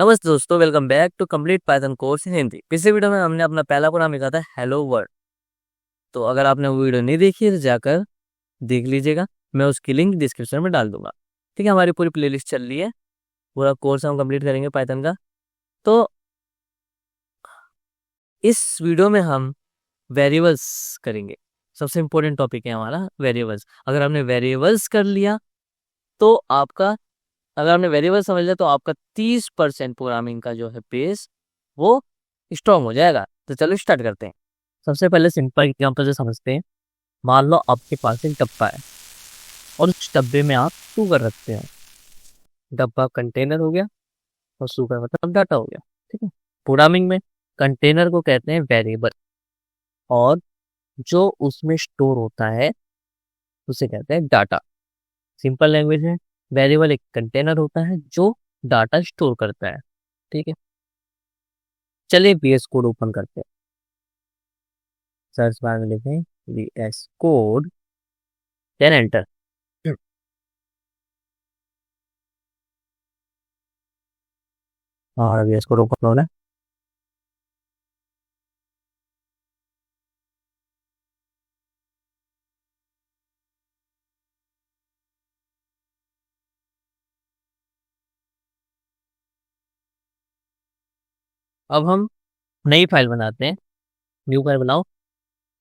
नमस्ते दोस्तों, welcome back to complete Python course in Hindi. पिछले वीडियो में हमने अपना पहला प्रोग्राम लिखा था हेलो वर्ल्ड। तो अगर आपने वो वीडियो नहीं देखी है तो जाकर देख लीजिएगा, मैं उसकी लिंक डिस्क्रिप्शन में डाल दूंगा। ठीक है, हमारी पूरी प्लेलिस्ट चल रही है, पूरा कोर्स हम कंप्लीट करेंगे पाइथन का। तो इस वीडियो में हम वेरिएबल्स करेंगे। सबसे इंपॉर्टेंट टॉपिक है हमारा वेरिएबल्स। अगर हमने वेरिएबल्स कर लिया तो आपका अगर हमने वेरिएबल समझ लिया तो आपका 30% प्रोग्रामिंग का जो है बेस वो स्ट्रॉन्ग हो जाएगा। तो चलो स्टार्ट करते हैं। सबसे पहले सिंपल एग्जांपल से समझते हैं। मान लो आपके पास एक डब्बा है और उस डब्बे में आप शुगर रखते हैं। डब्बा कंटेनर हो गया और शुगर मतलब डाटा हो गया। ठीक है, प्रोग्रामिंग में कंटेनर को कहते हैं वेरिएबल और जो उसमें स्टोर होता है उसे कहते हैं डाटा। सिंपल लैंग्वेज है, वेरिएबल एक कंटेनर होता है जो डाटा स्टोर करता है। ठीक है, चलिए VS कोड ओपन करते हैं। सर्च बार में लिखें VS कोड, देन एंटर। और VS कोड ओपन होना है। अब हम नई फाइल बनाते हैं। न्यू फाइल बनाओ।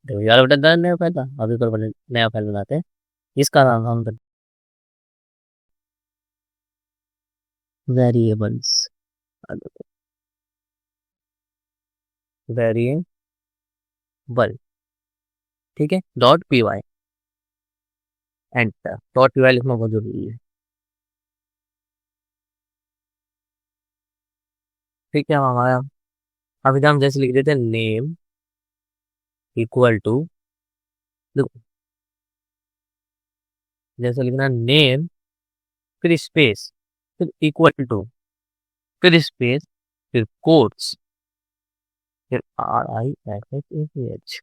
देखो यार बेटा, नया फाइल था, अभी पर नया फाइल बनाते हैं। इसका नाम हम वेरिएबल्स, वेरिएबल। ठीक है, .py, एंटर। .py लिखना बहुत जरूरी है। ठीक है, हम हमारा अभी तो हम जैसे लिख देते हैं नेम इक्वल टू, देखो जैसे लिखना नेम फिर स्पेस फिर इक्वल टू फिर स्पेस फिर कोट्स फिर RISH,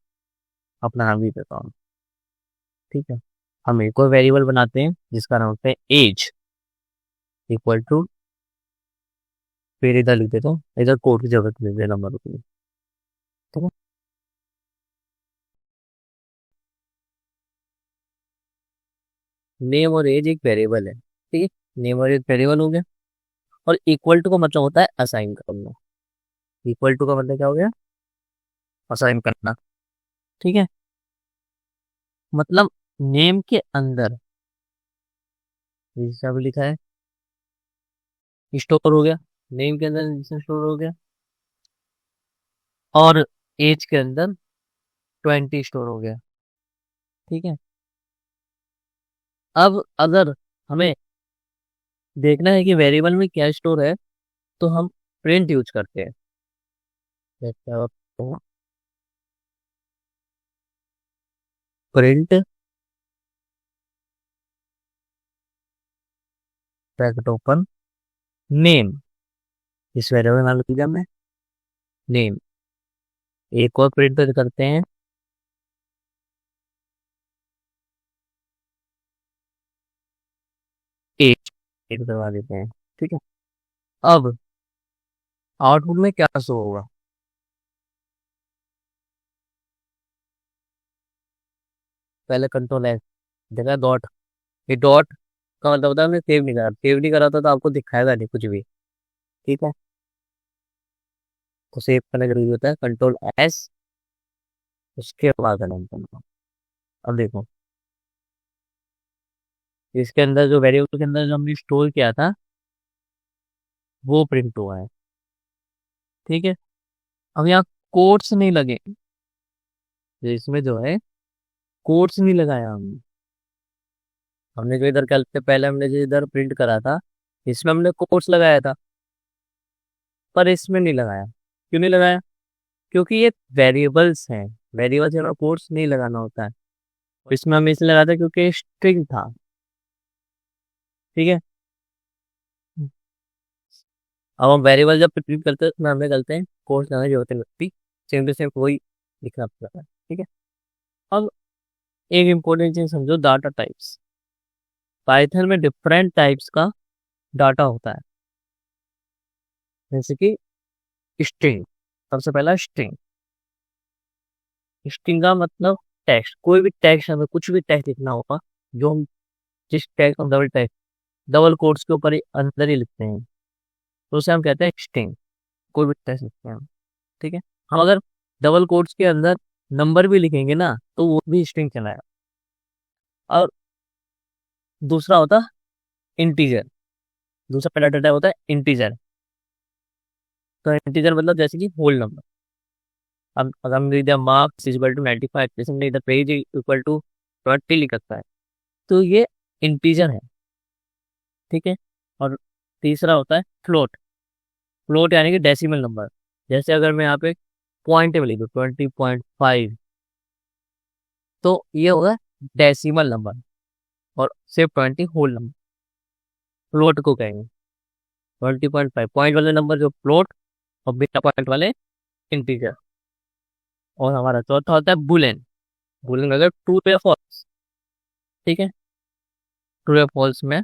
अपना नाम भी देता हूँ। ठीक है, हम एक और वेरिएबल बनाते हैं जिसका नाम होता है एज इक्वल टू, फिर इधर लिख देता हूँ, इधर कोड की जरूरत नहीं है नंबर की। ठीक है, नेम और एज एक वेरिएबल है। ठीक है, नेम और एज वेरिएबल हो गया। और इक्वल टू का मतलब होता है असाइन करना। इक्वल टू का मतलब क्या हो गया? असाइन करना। ठीक है, मतलब नेम के अंदर जैसा भी लिखा है स्टोर हो गया, नेम के अंदर स्टोर हो गया, और एज के अंदर 20 स्टोर हो गया। ठीक है, अब अगर हमें देखना है कि वेरिएबल में क्या स्टोर है तो हम प्रिंट यूज करते हैं। प्रिंट ब्रैकेट ओपन नेम, इस वेरिएबल में नाम लिख दिया हमने नेम। एक और प्रिंट करते हैं एज, एक करवा देते हैं। ठीक है, अब आउटपुट में क्या शो होगा? पहले कंट्रोल है, देखा डॉट। ये डॉट का मतलब होता है हमने सेव नहीं करा, सेव नहीं करा था तो आपको दिखाएगा नहीं कुछ भी। ठीक है, तो सेव करना जरूरी होता है, कंट्रोल S, उसके बाद रन करना। अब देखो इसके अंदर जो वेरिएबल के अंदर जो हमने स्टोर किया था वो प्रिंट हुआ है। ठीक है, अब यहाँ कोट्स नहीं लगे, इसमें जो है कोट्स नहीं लगाया हमने। हमने जो इधर करते पहले हमने जो इधर प्रिंट करा था इसमें हमने कोट्स लगाया था, पर इसमें नहीं लगाया। क्यों नहीं लगाया? क्योंकि ये वेरिएबल्स हैं, वेरिएबल्स में कोट्स नहीं लगाना होता है। इसमें हम इसलिए लगाते हैं क्योंकि स्ट्रिंग था। ठीक है, अब हम वेरिएबल जब प्रिंट करते हैं उसमें हमें करते हैं कोट्स लगाने की जरूरत नहीं लगती, सेम टू सेम वही लिखना पड़ता है। ठीक है, अब एक इम्पोर्टेंट चीज समझो, डाटा टाइप्स। पाइथन में डिफरेंट टाइप्स का डाटा होता है। जैसे कि स्ट्रिंग, सबसे पहला स्ट्रिंग। स्ट्रिंग का मतलब टेक्स्ट, कोई भी टेक्स्ट, हमें कुछ भी टेक्स्ट लिखना होगा, जो हम जिस टेक्स्ट को डबल टेक्स्ट, डबल कोट्स के ऊपर ही अंदर ही लिखते हैं, तो उसे हम कहते हैं स्ट्रिंग। कोई भी टेक्स्ट लिखते हैं हम, ठीक है। हम अगर डबल कोट्स के अंदर नंबर भी लिखेंगे ना, तो वो भी स्ट्रिंग कहलाएगा। और दूसरा होता है इंटीजर। दूसरा पहला डाटा होता है इंटीजर। तो इंटीजर मतलब जैसे कि होल नंबर। अब अगर हमने दिया मार्क्स इज इक्वल टू 95, जैसे हमने इधर पेज इक्वल टू 20 लिख रखा है, तो ये इंटीजर है, ठीक है। और तीसरा होता है फ्लोट। फ्लोट यानी कि डेसिमल नंबर। जैसे अगर मैं यहाँ पे पॉइंट में लिखूँ 20.5, तो ये होगा डेसिमल नंबर, और सिर्फ 20 होल नंबर, फ्लोट को कहेंगे। 20.5 पॉइंट वाले नंबर जो फ्लोट, और बिना पॉइंट वाले इंटीजर। और हमारा चौथा होता है बुलियन। बुलियन अगर ट्रू या फॉल्स, ठीक है। ट्रू या फॉल्स में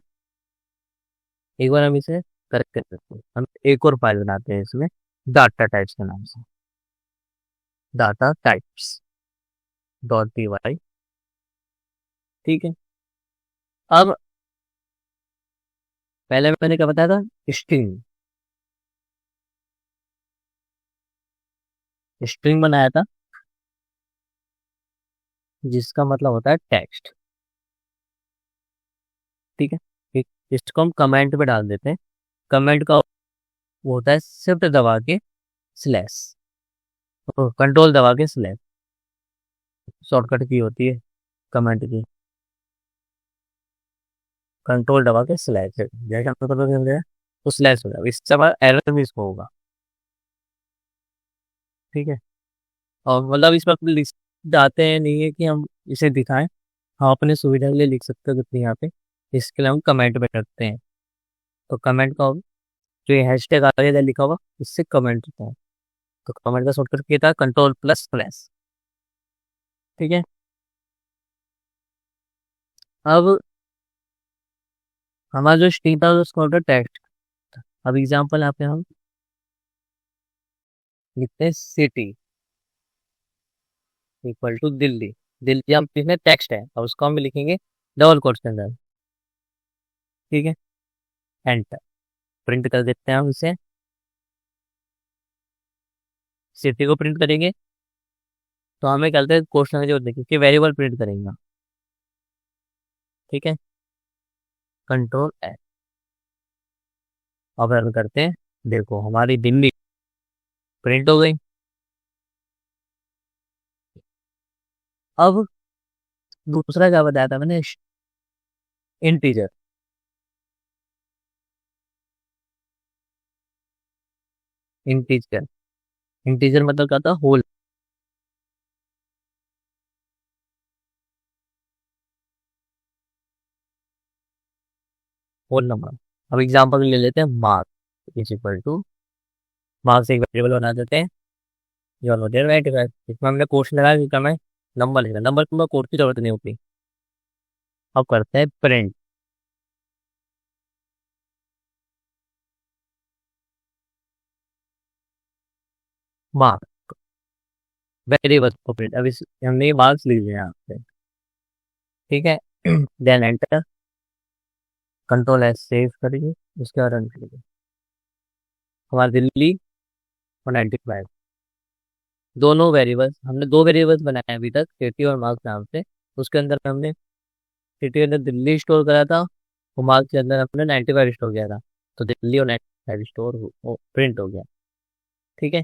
एक बार हम इसे करेक्ट कर सकते हैं। हम एक और फाइल बनाते हैं इसमें, डाटा टाइप्स के नाम से, data types dot P Y, ठीक है। अब पहले मैंने क्या बताया था, स्ट्रिंग। स्ट्रिंग बनाया था जिसका मतलब होता है टेक्स्ट, ठीक है। इसको हम कमेंट पे डाल देते हैं। कमेंट का वो होता है शिफ्ट दबा के स्लैश, कंट्रोल दबा के स्लैश, शॉर्टकट की होती है कमेंट की। कंट्रोल दबा के स्लैश, जैसे हमको पता चल गया तो स्लैश हो जाएगा, इससे हमारा एरर भी इसको होगा, ठीक है। और मतलब इस पर लिख जाते हैं, नहीं है कि हम इसे दिखाएं, हम अपने सुविधा के लिए लिख सकते हैं कितनी यहाँ पे। इसके लिए हम कमेंट पे करते हैं। तो कमेंट का जो ये हैशटैग आगे जो लिखा होगा, इससे कमेंट होता है। तो कमेंट का शॉर्टकट क्या था, कंट्रोल प्लस स्लैश, ठीक है। अब हमारा जो स्ट्रिंग था उसका होता है टेक्स्ट। अब एग्जाम्पल यहाँ पे हम लिखते हैं city equal to Delhi. Delhi हम इसमें टेक्स्ट है, और उसको हम लिखेंगे डबल कोट्स के अंदर, ठीक है। एंटर, प्रिंट कर देते हैं हम इसे। सिटी को प्रिंट करेंगे तो हमें क्या करते हैं, क्वेश्चन की जरूरत नहीं, क्योंकि वेरिएबल प्रिंट करेंगे, ठीक है। कंट्रोल एस, अब रन करते हैं। देखो हमारी दिल्ली प्रिंट हो गई। अब दूसरा क्या बताया था मैंने, इंटीजर। इंटीजर, इंटीजर मतलब क्या था, होल, होल नंबर। अब एग्जांपल ले लेते हैं, marks is equal to, marks एक वेरिएबल बना देते हैं, जो हो जाएगा राइट। इसमें हमने क्वेश्चन लगाया कि करना है नंबर लिखना, नंबर को कोड की जरूरत नहीं होती। अब करते हैं प्रिंट। मार्क्स वेरिएबल को प्रिंट, अब इस हमने मार्क्स लिख लिया यहाँ पे, ठीक है। Then enter, control S save करिए, उसके बाद रन करिए। हमारी दिल्ली और 95, दोनों वेरिएबल्स, हमने दो वेरिएबल्स बनाए अभी तक, सिटी और मार्क्स नाम से। उसके अंदर हमने सिटी के अंदर दिल्ली स्टोर करा था, और मार्क्स के अंदर हमने 95 स्टोर किया था। तो दिल्ली और 95 स्टोर प्रिंट हो गया, ठीक है।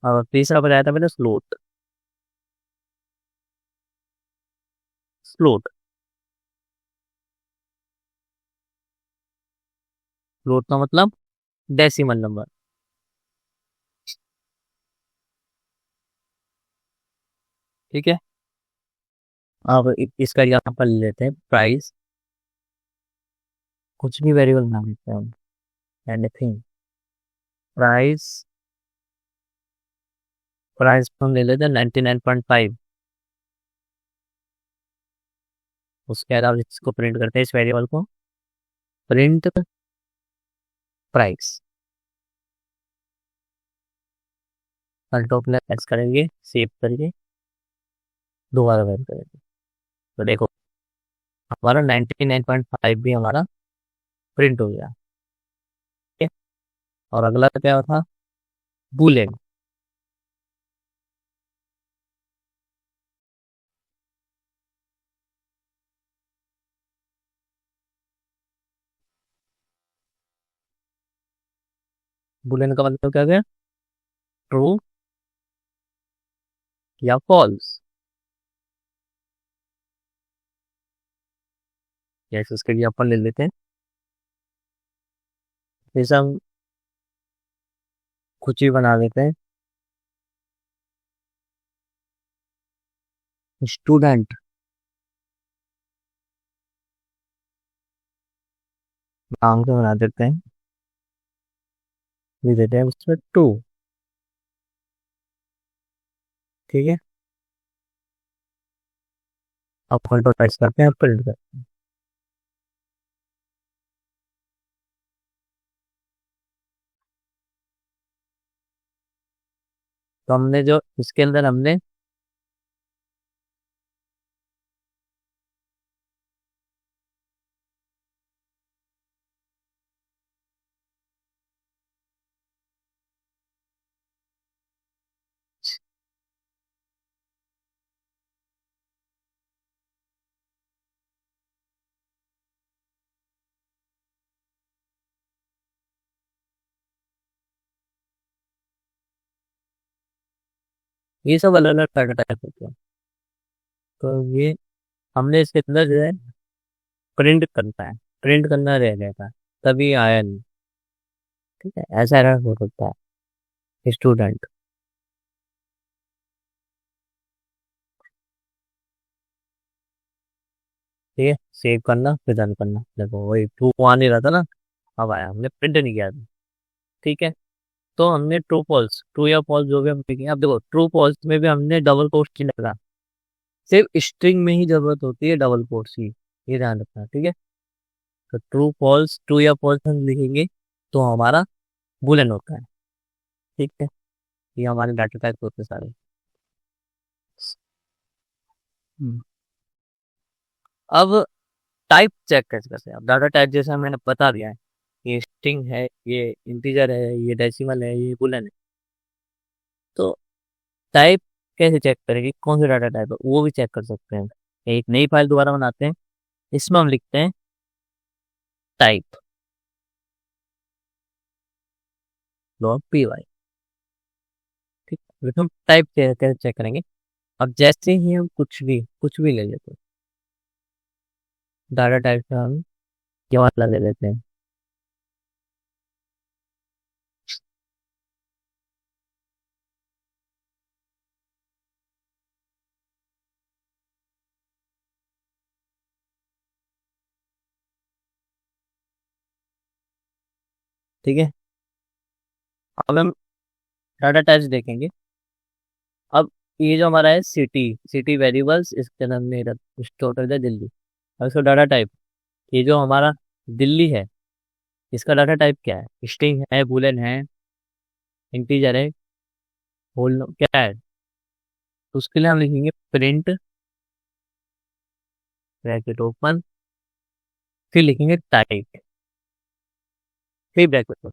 और तीसरा बताया था मैंने स्लोट। स्लोट, स्लोट का मतलब डेसिमल नंबर, ठीक है। अब इसका एग्जांपल ले लेते हैं, प्राइस, कुछ भी वेरिएबल नाम लेते हैं हम, एनीथिंग, प्राइस। प्राइस हम ले लेते हैं 99.5। उसके अलावा इसको प्रिंट करते हैं, इस वेरिएबल को print price, control plus S करेंगे, सेव करेंगे, दोबारा रन करेंगे, तो देखो हमारा 99.5 भी हमारा प्रिंट हो गया। ठीक है, और अगला क्या था, बुलेन। बुलेन का मतलब क्या है, ट्रू या फॉल्स। जैसे उसके लिए अपन ले लेते हैं, जैसे हम कुछ भी बना देते हैं, स्टूडेंट नाम से बना देते हैं, लिख देते हैं उसमें टू। ठीक है, अब कंट्रोल टाइप करते हैं, प्रिंट करते हैं। तो हमने जो इसके अंदर हमने ये सब अलग अलग डाटा टाइप होते हैं, तो ये हमने इसके अंदर जो है प्रिंट करता है, प्रिंट करना रह जाता, तभी आया नहीं। ठीक है, ऐसा एरर हो सकता है स्टूडेंट। ठीक है, सेव करना फिर रन करना, देखो वही ट्रू आ नहीं रहा था ना, अब आया, हमने प्रिंट नहीं किया था। ठीक है, तो हमने ट्रू फॉल्स, ट्रू या फॉल्स जो भी हम लिखेंगे, अब देखो ट्रू फॉल्स में भी हमने डबल कोट्स नहीं लगा, सिर्फ स्ट्रिंग में ही जरूरत होती है डबल कोट्स की, ये ध्यान रखना। ठीक है, तो ट्रू फॉल्स, ट्रू या फॉल्स हम लिखेंगे तो हमारा बुलेन होता है। ठीक है, ये हमारे डाटा टाइप होते हैं सारे। हम्म। अब टाइप चेक कैसे करते हैं, अब डाटा टाइप जैसा मैंने बता दिया है, ये स्ट्रिंग है, ये इंटीजर है, ये डेसिमल है, ये बुलेन है। तो टाइप कैसे चेक करेंगे, कौन सा डाटा टाइप है वो भी चेक कर सकते हैं। एक नई फाइल दोबारा बनाते हैं, इसमें हम लिखते हैं टाइप डॉट पी वाई। ठीक है, तो हम टाइप कैसे चेक करेंगे, अब जैसे ही हम कुछ भी ले लेते हैं, डाटा टाइप से हम ये वाला ले लेते हैं। ठीक है, अब हम डाटा टाइप्स देखेंगे। अब ये जो हमारा है सिटी, सिटी वेरिएबल्स इसके अंदर हमने स्टोर कर दिया दिल्ली। अब इसका डाटा टाइप, ये जो हमारा दिल्ली है, इसका डाटा टाइप क्या है, स्ट्रिंग है, बूलियन है, इंटीजर है, होल क्या है। तो उसके लिए हम लिखेंगे प्रिंट ब्रैकेट ओपन, फिर लिखेंगे टाइप, फिर ब्रैकेट ओपन,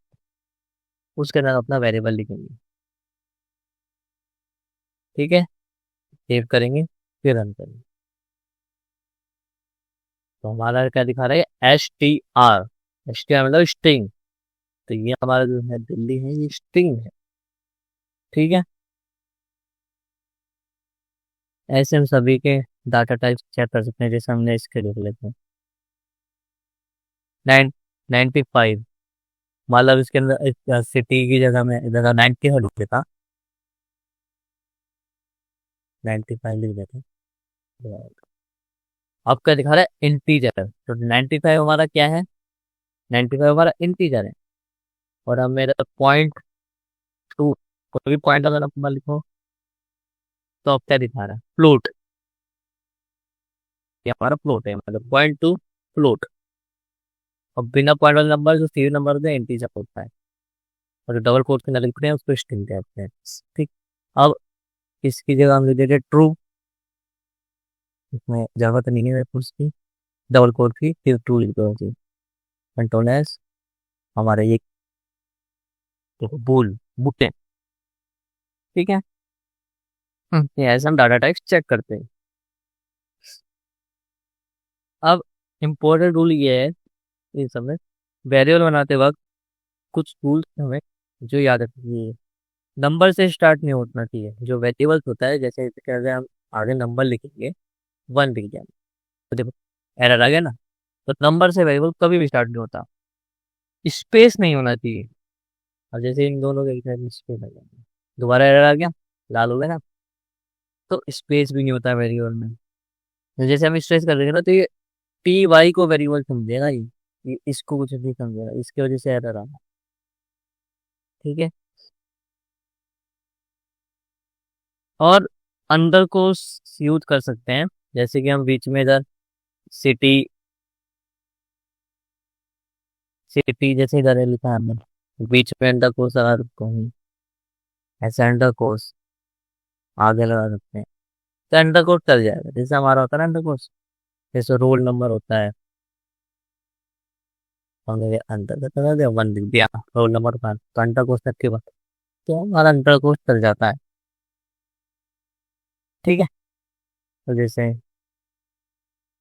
उसके अंदर अपना वेरिएबल लिखेंगे। ठीक है, सेव करेंगे, फिर रन करेंगे, तो हमारा क्या दिखा रहा है, STR। STR मतलब स्ट्रिंग, तो ये हमारा जो है दिल्ली है, ये स्ट्रिंग है। ठीक है, ऐसे हम सभी के डाटा टाइप चेक कर सकते हैं, जैसे हमने इसके देख लेते हैं 95, मतलब इसके अंदर सिटी की जगह में जगह 90 हो लिख देता, 95 लिख देते हैं। अब क्या दिखा रहा है, इंटीजर, तो 95 हमारा क्या है, 95 हमारा इंटीजर है। और अब मेरा .2, कोई भी पॉइंट अगर नंबर लिखो, तो अब क्या दिखा रहा है, फ्लोट, ये हमारा फ्लोट है, मतलब .2 फ्लोट। और बिना पॉइंट वाले नंबर जो सीरियल नंबर होते हैं इंटीजर होता है, और जो डबल कोट के अंदर लिखते हैं उसको स्ट्रिंग कहते हैं। ठीक, अब इसकी जगह हम लिख देते ट्रू, इसमें जरूरत नहीं है उसकी डबल कोट की, फिर ट्रू लिख दो, कंट्रोल एस, हमारे ये देखो बोल बुटे, ठीक है। ये ऐसे हम डाटा टाइप्स चेक करते हैं। अब इम्पोर्टेंट रूल ये है इस समय वेरिएबल बनाते वक्त कुछ रूल्स हमें जो याद रखनी है। नंबर से स्टार्ट नहीं होना चाहिए। जो वेरिएबल्स होता है, जैसे अगर हम आगे नंबर लिखेंगे 1 लिख जाए तो देखो एरर आ गया ना। तो नंबर से वेरिएबल कभी भी स्टार्ट नहीं होता। स्पेस नहीं होना चाहिए। अब जैसे इन दोनों के स्पेस आ गया, दोबारा एरर आ गया, लाल हो गया ना, तो स्पेस भी नहीं होता वेरिएबल में। तो जैसे हम स्ट्रेस कर रहे हैं ना, तो ये पी वाई को वेरिएबल समझेगा, ये इसको कुछ नहीं समझेगा, इसकी वजह से एरर आना, ठीक है। और अंडर को यूज कर सकते हैं, जैसे कि हम बीच में इधर सिटी, सिटी जैसे इधर है लिखा है हमने, बीच में अंडर कोर्स लगा सकते हैं, ऐसे अंडर कोर्स आगे लगा सकते हैं, तो अंडर कोर्स चल जाएगा। जैसे हमारा होता है ना अंडर कोर्स, जैसे रोल नंबर होता है, हमने अंडर का लगा दिया 1 लिख दिया, रोल नंबर का तो अंडर कोर्स तक की बात, तो हमारा अंडर कोर्स चल जाता है, ठीक है। तो जैसे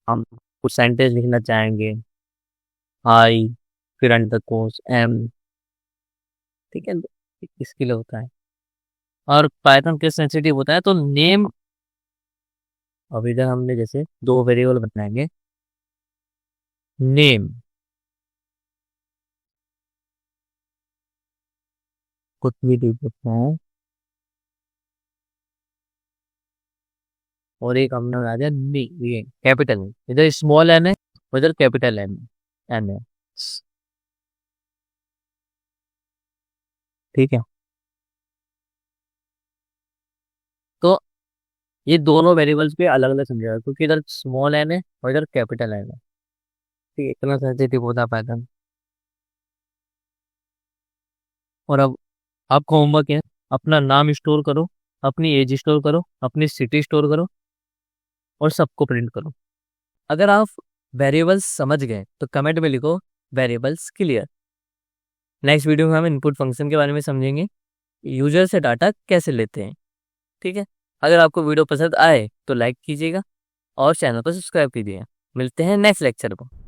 हम कुछ सेंटेंस लिखना चाहेंगे, आई, फिर अंडर कोर्स एम, ठीक है, इसके लिए होता है। और पाइथन के सेंसिटिव होता है, तो नेम, अब इधर हमने जैसे दो वेरिएबल बनाएंगे, नेम कुछ भी लिख सकते हैं, और एक हमने बना दिया ये कैपिटल, इधर स्मॉल एन है, उधर कैपिटल एन एन है, ठीक है। तो ये दोनों वेरिएबल्स पे अलग अलग समझेगा, क्योंकि इधर स्मॉल एन है और इधर कैपिटल एन है, ठीक है, इतना सेंसिटिव होता पैटर्न। और अब आपका होमवर्क है, अपना नाम स्टोर करो, अपनी एज स्टोर करो, अपनी सिटी स्टोर करो, और सबको प्रिंट करो। अगर आप वेरिएबल्स समझ गए तो कमेंट में लिखो वेरिएबल्स क्लियर। नेक्स्ट वीडियो में हम इनपुट फंक्शन के बारे में समझेंगे, यूजर से डाटा कैसे लेते हैं, ठीक है। अगर आपको वीडियो पसंद आए तो लाइक कीजिएगा और चैनल को सब्सक्राइब कीजिएगा। मिलते हैं नेक्स्ट लेक्चर को।